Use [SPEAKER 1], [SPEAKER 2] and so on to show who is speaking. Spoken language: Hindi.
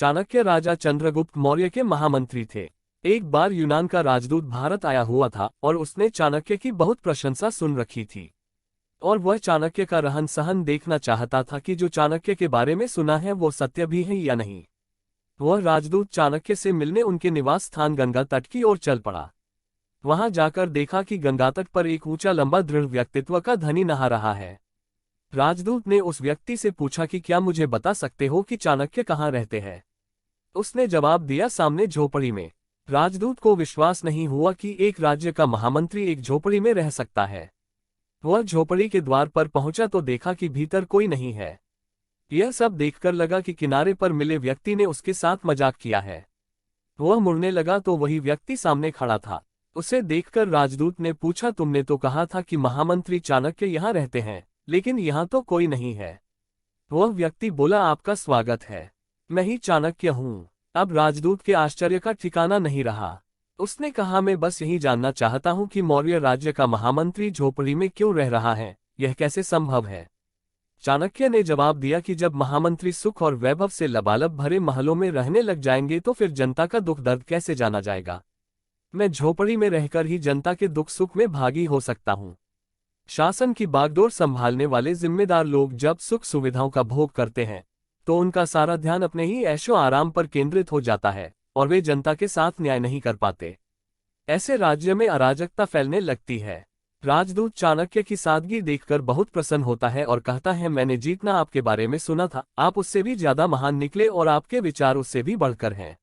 [SPEAKER 1] चाणक्य राजा चंद्रगुप्त मौर्य के महामंत्री थे। एक बार यूनान का राजदूत भारत आया हुआ था और उसने चाणक्य की बहुत प्रशंसा सुन रखी थी और वह चाणक्य का रहन सहन देखना चाहता था कि जो चाणक्य के बारे में सुना है वो सत्य भी है या नहीं। वह राजदूत चाणक्य से मिलने उनके निवास स्थान गंगा तट की ओर चल पड़ा। वहां जाकर देखा कि गंगा तट पर एक ऊंचा लंबा दृढ़ व्यक्तित्व का धनी नहा रहा है। राजदूत ने उस व्यक्ति से पूछा कि क्या मुझे बता सकते हो कि चाणक्य कहाँ रहते हैं। उसने जवाब दिया, सामने झोपड़ी में। राजदूत को विश्वास नहीं हुआ कि एक राज्य का महामंत्री एक झोपड़ी में रह सकता है। वह झोपड़ी के द्वार पर पहुंचा तो देखा कि भीतर कोई नहीं है। यह सब देखकर लगा कि किनारे पर मिले व्यक्ति ने उसके साथ मजाक किया है। वह मुड़ने लगा तो वही व्यक्ति सामने खड़ा था। उसे देखकर राजदूत ने पूछा, तुमने तो कहा था कि महामंत्री चाणक्य यहाँ रहते हैं, लेकिन यहाँ तो कोई नहीं है। वह व्यक्ति बोला, आपका स्वागत है, मैं ही चाणक्य हूँ। अब राजदूत के आश्चर्य का ठिकाना नहीं रहा। उसने कहा, मैं बस यही जानना चाहता हूँ कि मौर्य राज्य का महामंत्री झोपड़ी में क्यों रह रहा है, यह कैसे संभव है। चाणक्य ने जवाब दिया कि जब महामंत्री सुख और वैभव से लबालब भरे महलों में रहने लग जाएंगे तो फिर जनता का दुख दर्द कैसे जाना जाएगा। मैं झोपड़ी में रहकर ही जनता के दुख सुख में भागी हो सकता हूँ। शासन की बागडोर संभालने वाले जिम्मेदार लोग जब सुख सुविधाओं का भोग करते हैं तो उनका सारा ध्यान अपने ही ऐशो आराम पर केंद्रित हो जाता है और वे जनता के साथ न्याय नहीं कर पाते। ऐसे राज्य में अराजकता फैलने लगती है। राजदूत चाणक्य की सादगी देखकर बहुत प्रसन्न होता है और कहता है, मैंने जितना आपके बारे में सुना था आप उससे भी ज्यादा महान निकले और आपके विचार उससे भी बढ़कर हैं।